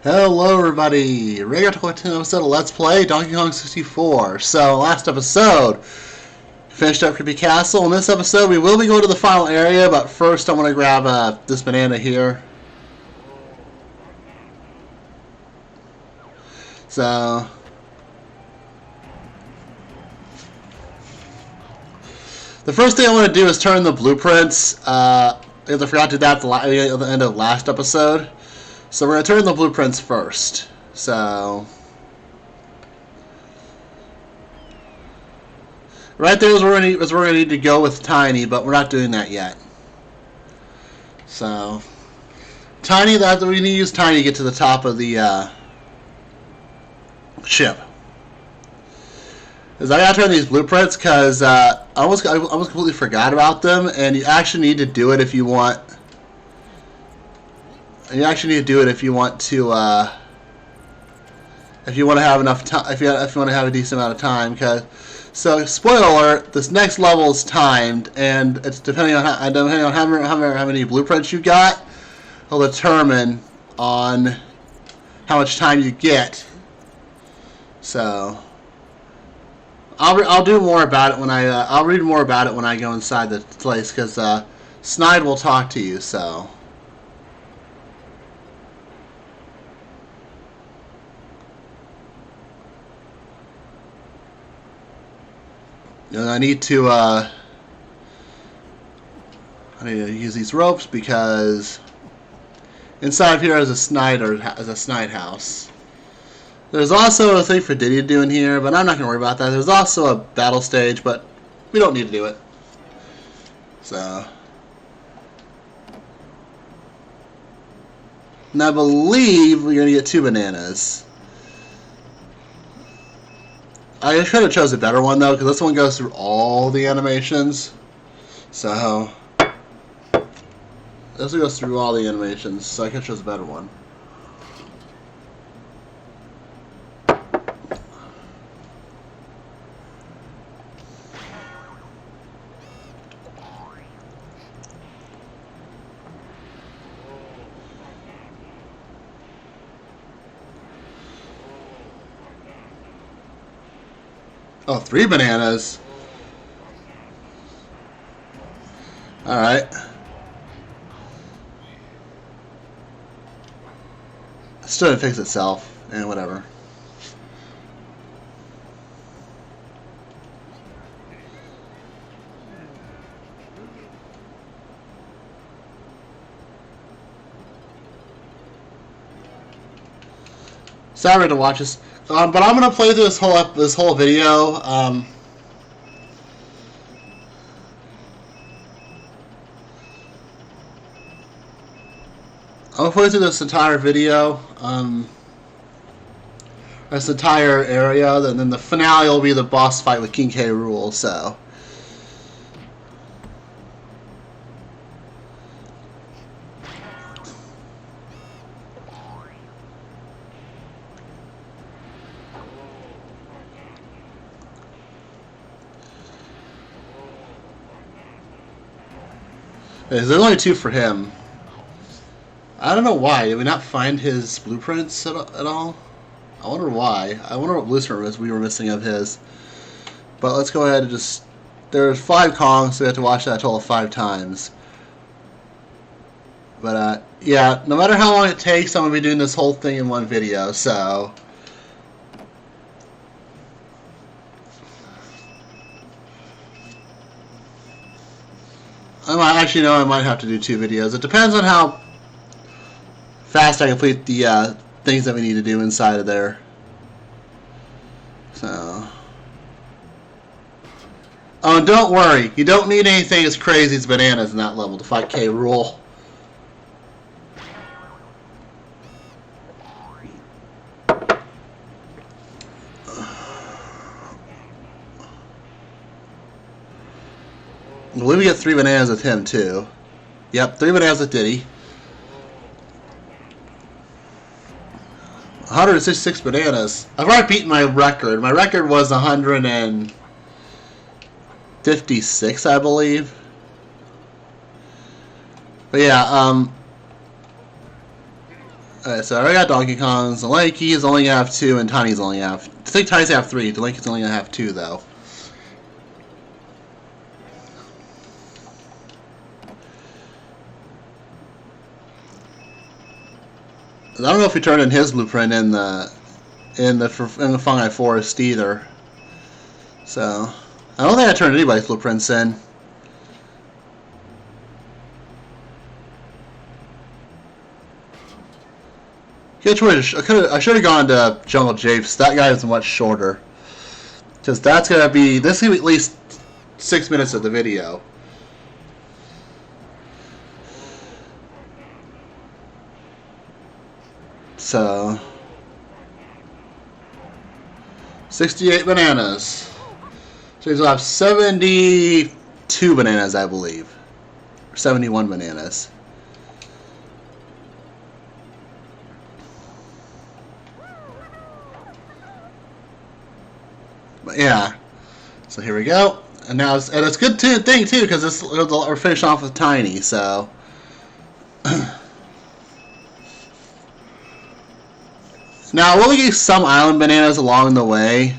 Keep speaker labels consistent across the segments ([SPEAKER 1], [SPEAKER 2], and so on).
[SPEAKER 1] Hello everybody! Regular 10 episode of Let's Play Donkey Kong 64. So, last episode, finished up Creepy Castle. In this episode, we will be going to the final area, but first I want to grab this banana here. So, the first thing I want to do is turn the blueprints, because I forgot to do that at the end of last episode. So we're going to turn the blueprints first. So right there is where we're going to need to go with Tiny, but we're not doing that yet. So Tiny, we need to use Tiny to get to the top of the ship. Because I got to turn these blueprints because I almost completely forgot about them, and you actually need to do it if you want. You actually need to do it if you want to have enough time. If you want to have a decent amount of time, so spoiler alert: this next level is timed, and it's depending on how many blueprints you got, will determine on how much time you get. So I'll do more about it when I'll read more about it when I go inside the place, because Snide will talk to you. So. And I need to use these ropes because inside of here is a snide house. There's also a thing for Diddy to do in here, but I'm not going to worry about that. There's also a battle stage, but we don't need to do it. So, and I believe we're going to get 2 bananas. I should have chose a better one though, because this one goes through all the animations. So this one goes through all the animations, so I could have chose a better one. Oh, 3 bananas. Alright. Still didn't fix itself. And whatever. Sorry to watch this. But I'm gonna play through this whole video. I'm gonna play through this entire video, this entire area, and then the finale will be the boss fight with King K. Rool. So. There's only 2 for him. I don't know why. Did we not find his blueprints at all? I wonder why. I wonder what blueprint we were missing of his. But let's go ahead and just... There's 5 Kongs, so we have to watch that a total of 5 times. But, yeah, no matter how long it takes, I'm going to be doing this whole thing in one video, so... I might have to do 2 videos. It depends on how fast I complete the things that we need to do inside of there. So, oh, and don't worry, you don't need anything as crazy as bananas in that level to fight K. Rool. I believe we get 3 bananas with him too. Yep, 3 bananas with Diddy. 166 bananas. I've already beaten my record. My record was 156, I believe. But yeah, Alright, so I got Donkey Kong's. Lanky's only gonna have 2, and Tiny's only have. I think Tiny's have 3. Lanky's only gonna have 2, though. I don't know if he turned in his blueprint in the Fungi Forest either. So I don't think I turned anybody's blueprints in. I should have gone to Jungle Japes. That guy is much shorter. Because that's gonna be this is gonna be at least 6 minutes of the video. So 68 bananas. So he's have 72 bananas, I believe. Or 71 bananas. But yeah. So here we go. And now it's a good thing too, because we're finishing off with Tiny, so now we'll get some island bananas along the way.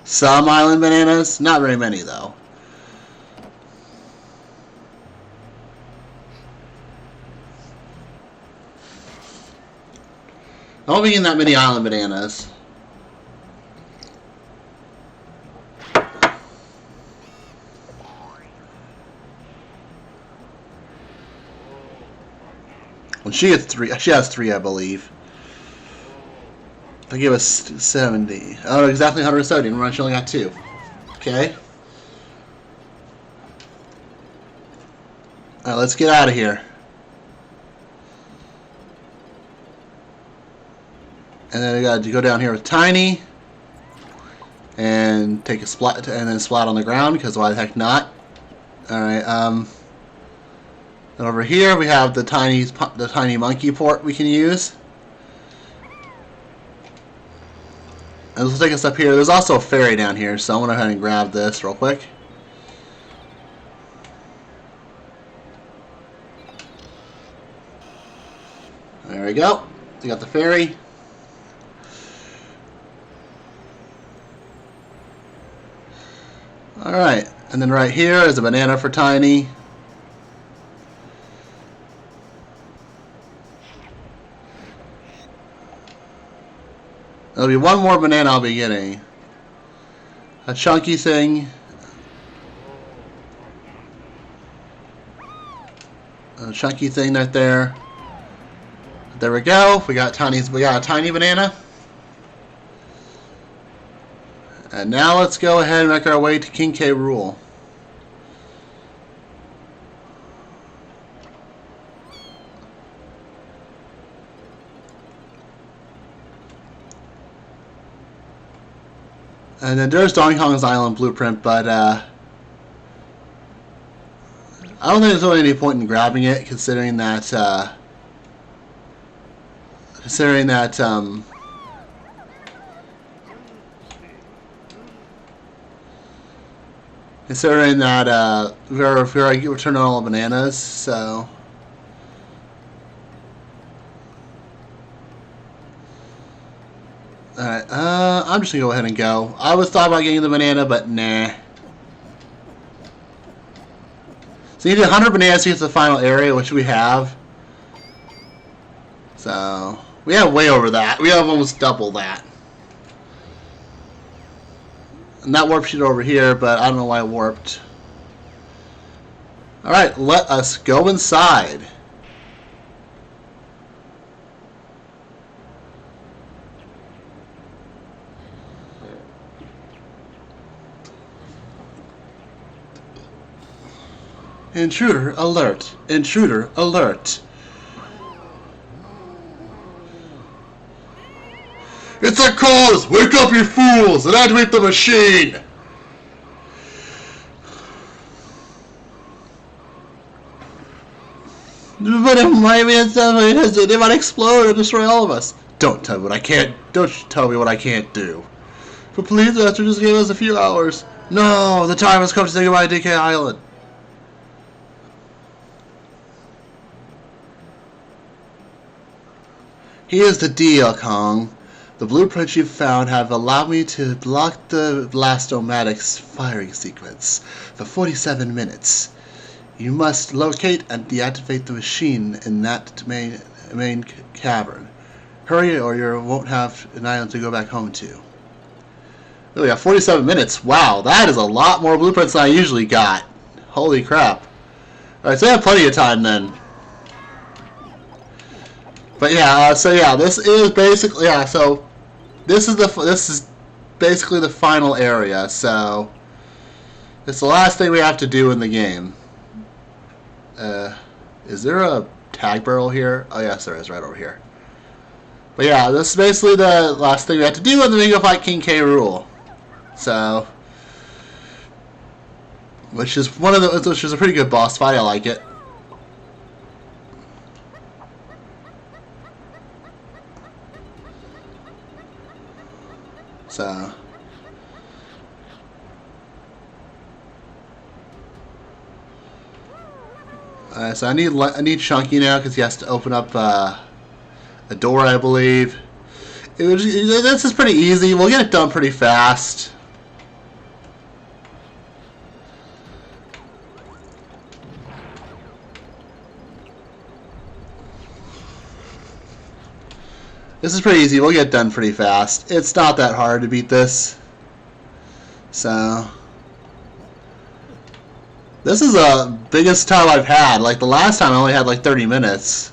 [SPEAKER 1] Some island bananas, not very many though. I won't be getting that many island bananas. When she gets 3, she has 3, I believe. I give us 70. Oh, exactly 170. Remember, she only got 2. Okay. Alright, let's get out of here. And then I got to go down here with Tiny. And take a splat, and then splat on the ground, because why the heck not? Alright, and over here we have the tiny monkey port we can use. And this will take us up here. There's also a ferry down here, so I'm going to go ahead and grab this real quick. There we go. We got the ferry. Alright, and then right here is a banana for Tiny. There'll be one more banana I'll be getting. A chunky thing. A chunky thing right there. There we go. We got a tiny banana. And now let's go ahead and make our way to King K. Rool. And then there's Donkey Kong's Island blueprint, but I don't think there's really any point in grabbing it, considering that we're returning all the bananas, so. Alright, I'm just gonna go ahead and go. I was thought about getting the banana, but nah. So you need 100 bananas to get to the final area, which we have. So, we have way over that. We have almost double that. And that warp sheet over here, but I don't know why it warped. Alright, let us go inside. Intruder alert! Intruder alert! It's a cause! Wake up, you fools, and activate the machine! But it might explode and destroy all of us. Don't tell me what I can't. Don't tell me what I can't do. But please, Master, just give us a few hours. No, the time has come to say goodbye to DK Island. Here's the deal, Kong. The blueprints you've found have allowed me to block the Blastomatic's firing sequence for 47 minutes. You must locate and deactivate the machine in that main cavern. Hurry or you won't have an island to go back home to. Oh, we got 47 minutes. Wow, that is a lot more blueprints than I usually got. Holy crap. Alright, so we have plenty of time then. But yeah, so yeah, this is basically, yeah, so this is basically the final area, so it's the last thing we have to do in the game. Is there a tag barrel here? Oh yes, there is, right over here. But yeah, this is basically the last thing we have to do, and then we go fight King K. Rool. So, which is a pretty good boss fight. I like it. So. So I need Chunky now because he has to open up a door, I believe. This is pretty easy. We'll get it done pretty fast. This is pretty easy. We'll get it done pretty fast. It's not that hard to beat this. So. This is the biggest time I've had. Like the last time I only had like 30 minutes.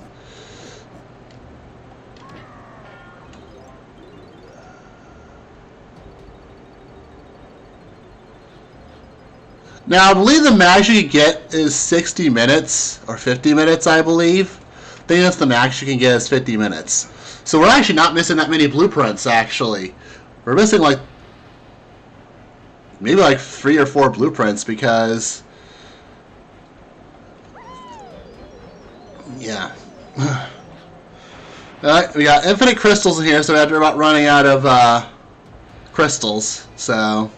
[SPEAKER 1] Now I believe the max you can get is 60 minutes or 50 minutes, I believe. I think that's the max you can get is 50 minutes. So we're actually not missing that many blueprints actually. We're missing like maybe like 3 or 4 blueprints because yeah. Alright, we got infinite crystals in here, so we have to worry about running out of crystals. So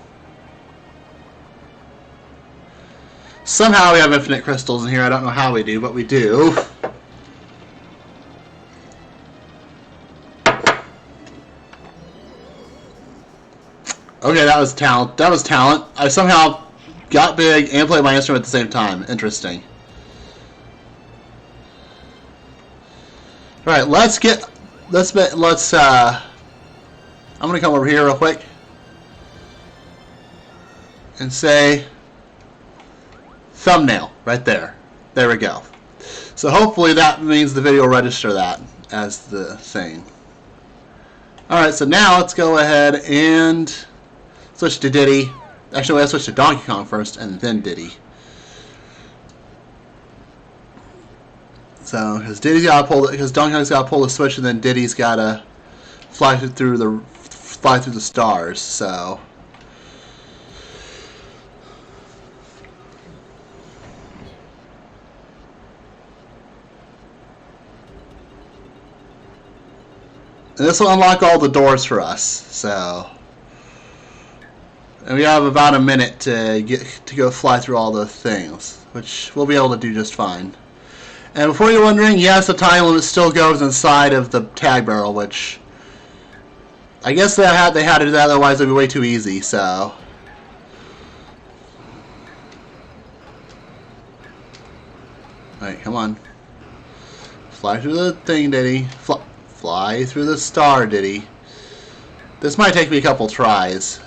[SPEAKER 1] somehow we have infinite crystals in here. I don't know how we do, but we do. Okay, that was talent. That was talent. I somehow got big and played my instrument at the same time. Interesting. All right, I'm gonna come over here real quick and say thumbnail right there. There we go. So hopefully that means the video will register that as the thing. All right, so now let's go ahead and switch to Diddy. Actually, let's switch to Donkey Kong first and then Diddy. So, because Donkey Kong's got to pull the switch, and then Diddy's got to fly through the stars. So, and this will unlock all the doors for us. So, and we have about a minute to go fly through all the things, which we'll be able to do just fine. And before you're wondering, yes, the time limit still goes inside of the tag barrel, which I guess they had to do that, otherwise it would be way too easy. So, alright, come on, fly through the thing, Diddy. Fly through the star, Diddy. This might take me a couple tries.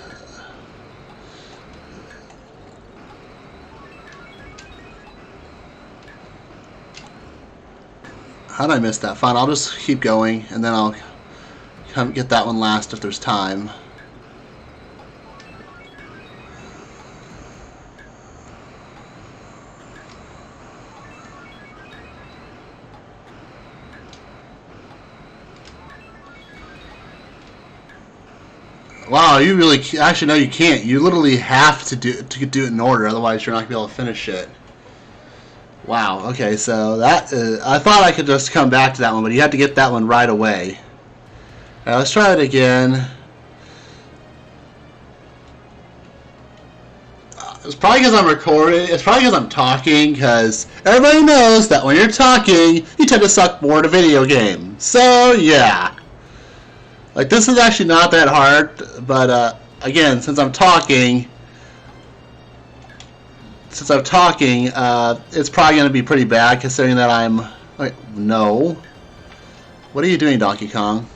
[SPEAKER 1] How did I miss that? Fine, I'll just keep going, and then I'll come get that one last if there's time. Wow, you really actually no, you can't. You literally have to do it in order, otherwise you're not gonna be able to finish it. Wow, okay, so that I thought I could just come back to that one, but you have to get that one right away. Alright, let's try it again. It's probably because I'm recording. It's probably because I'm talking, because everybody knows that when you're talking, you tend to suck more at a video game. So, yeah. Like, this is actually not that hard, but, again, since I'm talking, it's probably going to be pretty bad, considering that I'm... Wait, no. What are you doing, Donkey Kong?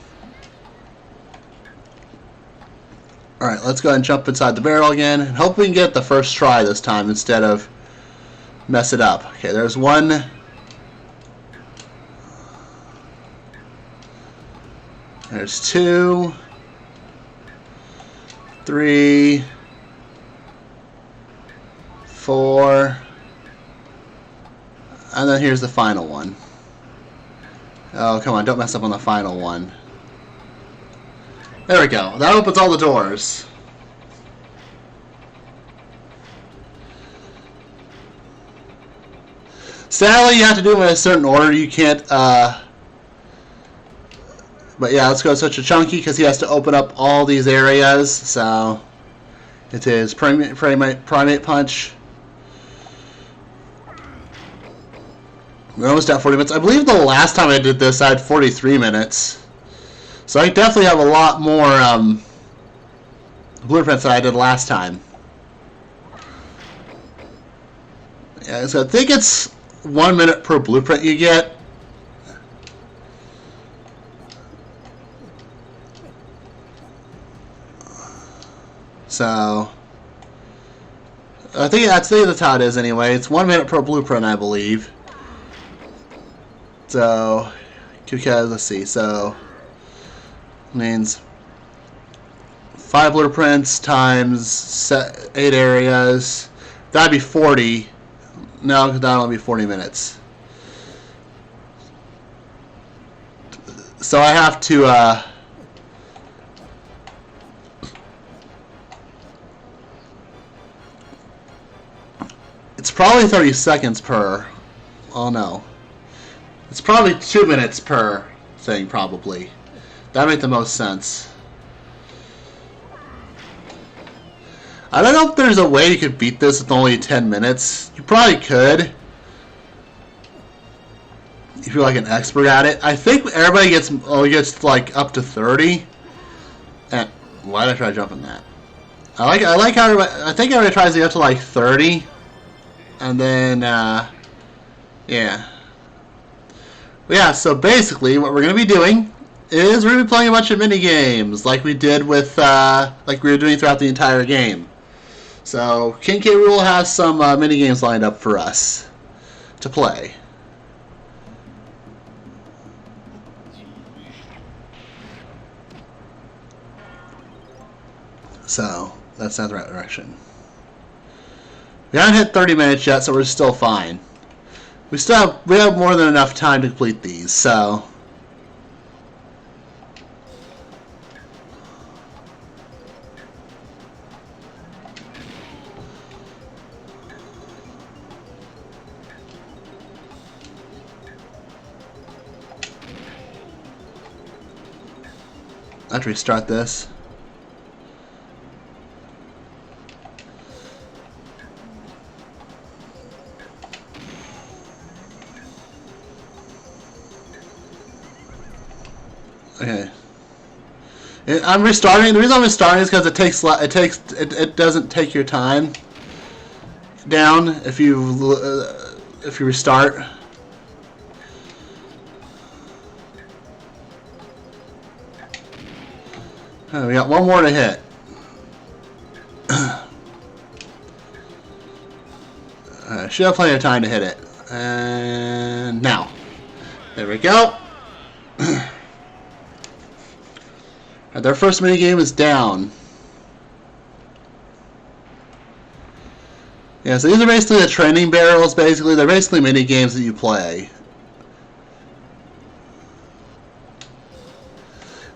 [SPEAKER 1] Alright, let's go ahead and jump inside the barrel again, and hope we can get the first try this time instead of mess it up. Okay, there's one. There's 2. 3. 4. And then here's the final one. Oh, come on, don't mess up on the final one. There we go. That opens all the doors. Sadly, you have to do them in a certain order. You can't, but yeah, let's go such a chunky because he has to open up all these areas. So, it is primate punch. We're almost at 40 minutes. I believe the last time I did this, I had 43 minutes. So I definitely have a lot more blueprints than I did last time. Yeah, so I think it's 1 minute per blueprint you get. So I think that's how it is anyway. It's 1 minute per blueprint, I believe. So, because let's see, so means 5 blueprints times 8 areas. That'd be 40. No, because that'll be 40 minutes. So I have to it's probably 30 seconds per. Oh no. It's probably 2 minutes per thing, probably. That makes the most sense. I don't know if there's a way you could beat this with only 10 minutes. You probably could. If you're like an expert at it. I think everybody gets like up to 30. And why did I try jumping that? I like how everybody, I think everybody tries to get up to like 30. And then yeah. But yeah, so basically what we're gonna be doing is we're going to be playing a bunch of mini games like we did with like we were doing throughout the entire game. So King K. Rool has some mini games lined up for us to play. So that's not the right direction. We haven't hit 30 minutes yet, so we're still fine. We have more than enough time to complete these, so. I have to restart this. Okay. I'm restarting. The reason I'm restarting is because it doesn't take your time down if you restart. Oh, we got one more to hit. Should have plenty of time to hit it. And now. There we go. Alright, their first minigame is down. Yeah, so these are basically the training barrels, basically. They're basically minigames that you play.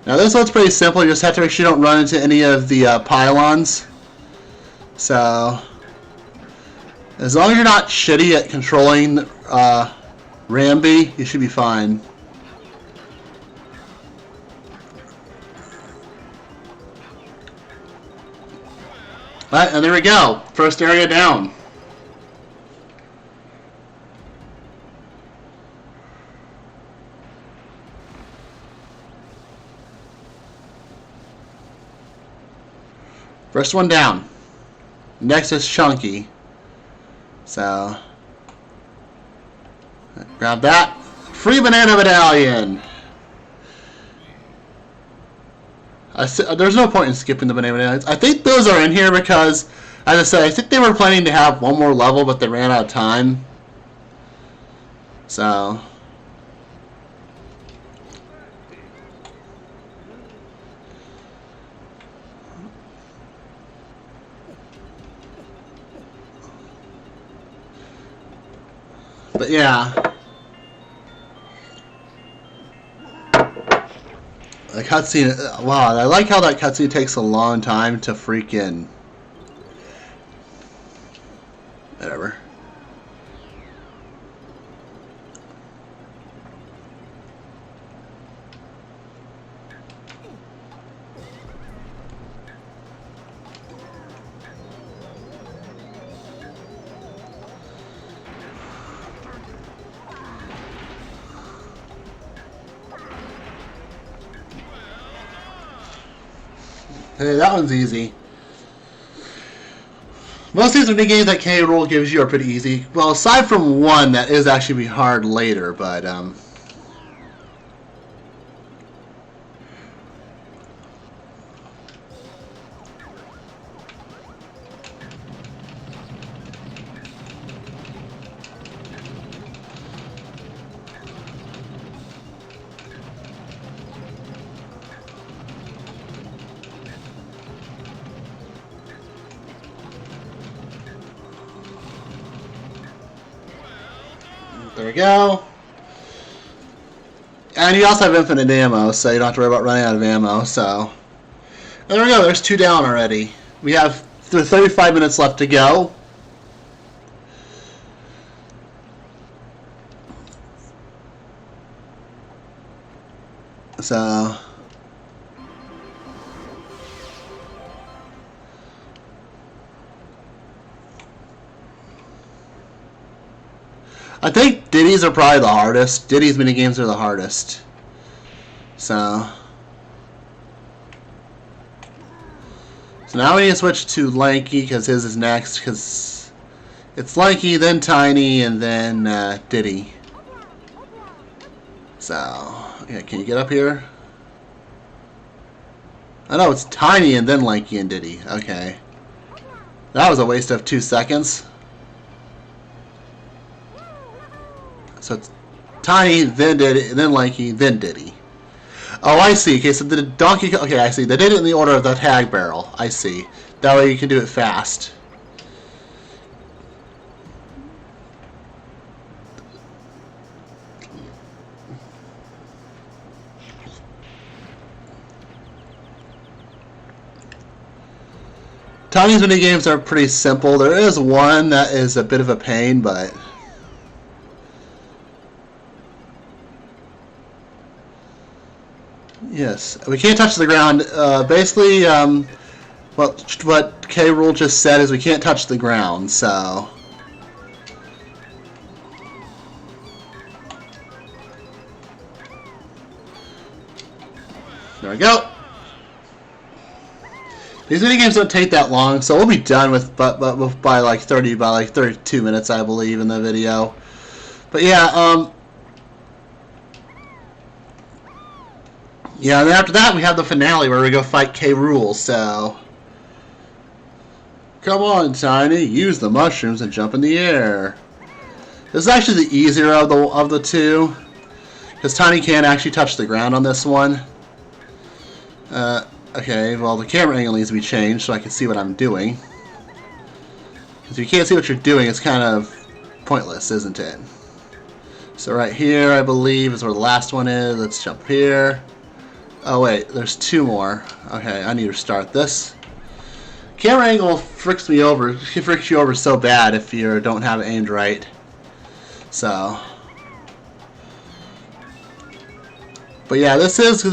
[SPEAKER 1] Now this one's pretty simple. You just have to make sure you don't run into any of the pylons. So, as long as you're not shitty at controlling Rambi, you should be fine. Alright, and there we go. First area down. First one down. Next is Chunky. So, grab that. Free banana medallion. There's no point in skipping the banana medallions. I think those are in here because, as I said, I think they were planning to have one more level, but they ran out of time. So, but yeah, the cutscene. Wow, I like how that cutscene takes a long time to freaking. Whatever. Hey, that one's easy. Most of these mini games that K. Rool gives you are pretty easy. Well, aside from one that is actually be hard later, but there we go. And you also have infinite ammo, so you don't have to worry about running out of ammo. So there we go. There's 2 down already. We have 35 minutes left to go. So I think Diddy's are probably the hardest. Diddy's minigames are the hardest. So now we need to switch to Lanky because his is next. Because it's Lanky, then Tiny, and then Diddy. So, yeah, can you get up here? I know it's Tiny and then Lanky and Diddy. Okay. That was a waste of 2 seconds. So it's Tiny, then Diddy, then Lanky, then Diddy. Oh, I see. Okay, so the Donkey... Okay, I see. They did it in the order of the tag barrel. I see. That way you can do it fast. Tiny's minigames are pretty simple. There is one that is a bit of a pain, but... Yes, we can't touch the ground. Basically, what K. Rool just said is we can't touch the ground, so... There we go. These minigames don't take that long, so we'll be done with by like 32 minutes, I believe, in the video. But yeah, yeah, and then after that we have the finale where we go fight K. Rool, so... Come on, Tiny, use the mushrooms and jump in the air. This is actually the easier of the two, because Tiny can't actually touch the ground on this one. Okay, well the camera angle needs to be changed so I can see what I'm doing. Because if you can't see what you're doing, it's kind of pointless, isn't it? So right here, I believe, is where the last one is. Let's jump here. Oh wait, there's 2 more. Okay, I need to start this. Camera angle fricks me over. It fricks you over so bad if you don't have it aimed right. So, but yeah, this is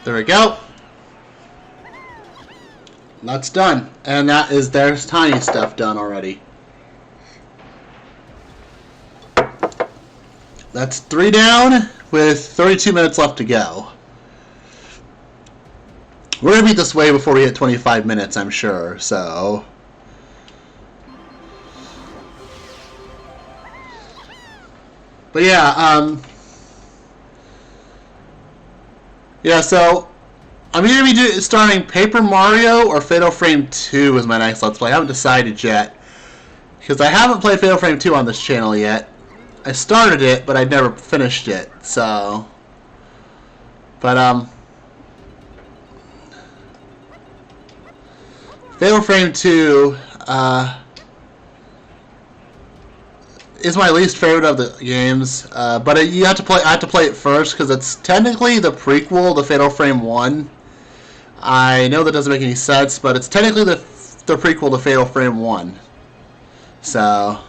[SPEAKER 1] There we go. That's done. And there's tiny stuff done already. That's 3 down with 32 minutes left to go. We're going to beat this way before we hit 25 minutes, I'm sure, so... But yeah, so I'm either going to be starting Paper Mario or Fatal Frame 2 as my next Let's Play. I haven't decided yet, because I haven't played Fatal Frame 2 on this channel yet. I started it, but I never finished it, so... But, Fatal Frame 2, is my least favorite of the games, but I have to play it first, because it's technically the prequel to Fatal Frame 1. I know that doesn't make any sense, but it's technically the prequel to Fatal Frame 1. So...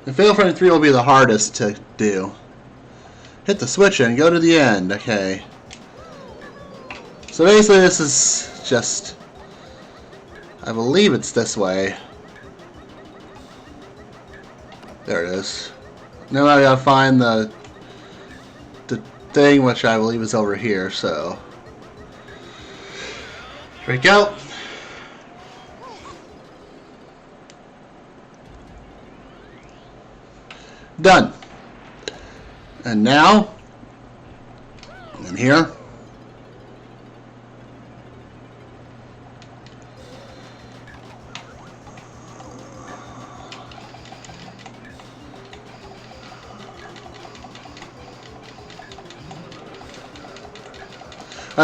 [SPEAKER 1] And Fatal Frame 3 will be the hardest to do. Hit the switch and go to the end. Okay. So basically this is just... I believe it's this way. There it is. Now I gotta find the thing, which I believe is over here, so... Here we go. Done. And now, in here,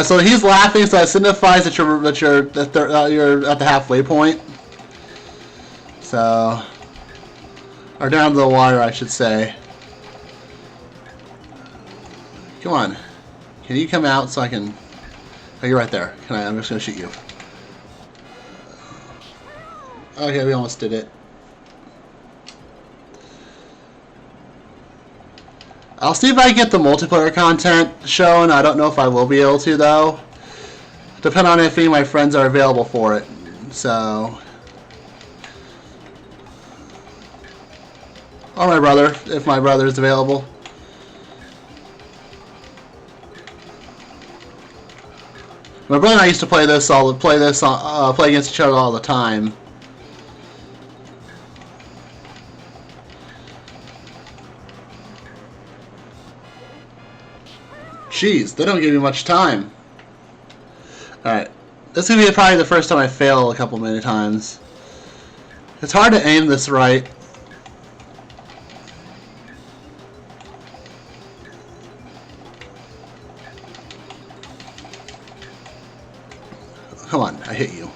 [SPEAKER 1] so he's laughing, so that signifies that you're at the halfway point. So. Or down to the water, I should say. Come on. Can you come out so I can... Oh, you're right there. I'm just going to shoot you. Okay, we almost did it. I'll see if I can get the multiplayer content shown. I don't know if I will be able to, though. Depending on if any of my friends are available for it. So... Or my brother, if my brother is available. My brother and I used to play this play against each other all the time. Jeez, they don't give me much time. All right, this is gonna be probably the first time I fail a couple many times. It's hard to aim this right. Come on, I hit you.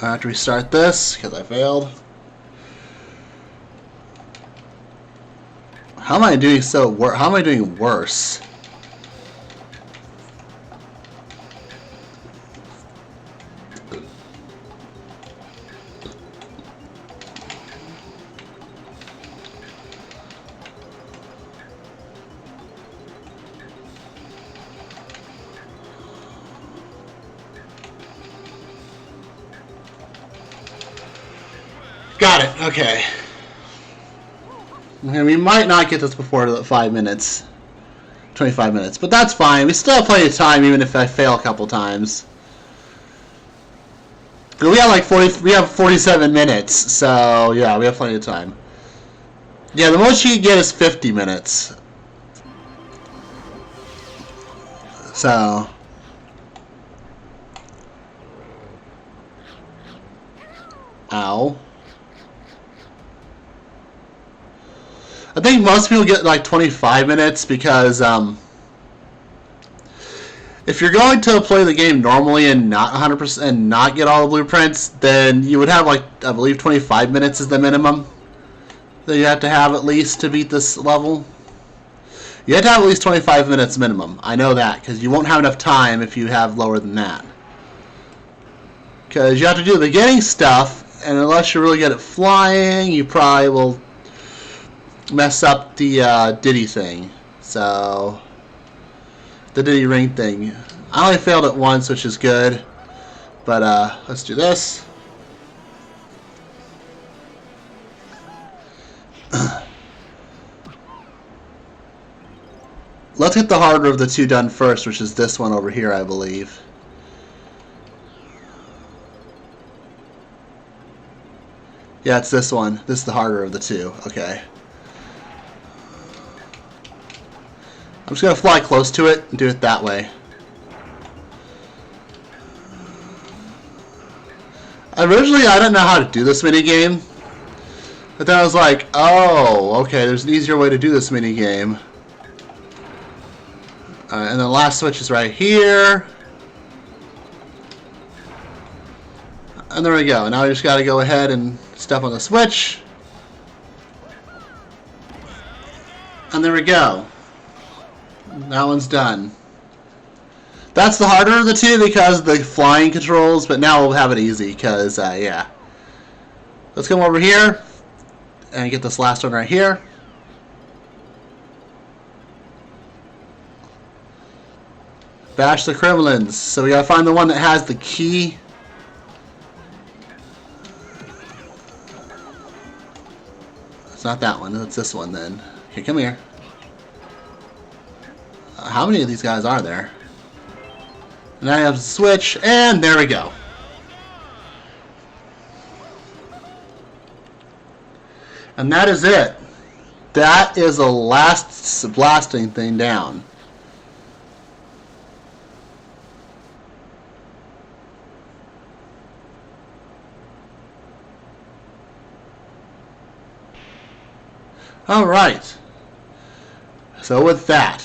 [SPEAKER 1] I have to restart this because I failed. How am I doing how am I doing worse? Got it. Okay. And we might not get this before the 5 minutes. 25 minutes. But that's fine. We still have plenty of time even if I fail a couple times. We have like 47 minutes. So, yeah, we have plenty of time. Yeah, the most you can get is 50 minutes. So... Ow. I think most people get like 25 minutes because if you're going to play the game normally and not 100% and not get all the blueprints, then you would have like, I believe 25 minutes is the minimum that you have to have at least to beat this level. You have to have at least 25 minutes minimum. I know that because you won't have enough time if you have lower than that. Because you have to do the beginning stuff, and unless you're really good at flying, you probably will mess up the Diddy thing. So, the Diddy ring thing. I only failed it once, which is good. But let's do this. Let's get the harder of the two done first, which is this one over here, I believe. Yeah, it's this one. This is the harder of the two. Okay. I'm just going to fly close to it and do it that way. Originally, I didn't know how to do this minigame. But then I was like, oh, okay, there's an easier way to do this minigame. And the last switch is right here. And there we go. Now we just got to go ahead and step on the switch. And there we go. That one's done. That's the harder of the two because of the flying controls, but now we'll have it easy because, yeah. Let's come over here and get this last one right here. Bash the Kremlins. So we gotta find the one that has the key. It's not that one. It's this one then. Okay, come here. How many of these guys are there? And I have the switch, and there we go. And that is it. That is the last blasting thing down. Alright. So with that,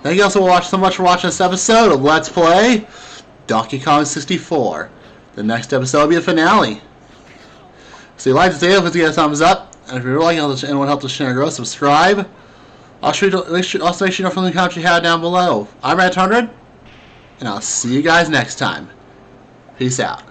[SPEAKER 1] thank you all so much for watching this episode of Let's Play Donkey Kong 64. The next episode will be a finale. So if you like this video, please give it a thumbs up. And if you really like it and want to help this channel grow, subscribe. Also make sure you know from the comments you had down below. I'm Rat100, and I'll see you guys next time. Peace out.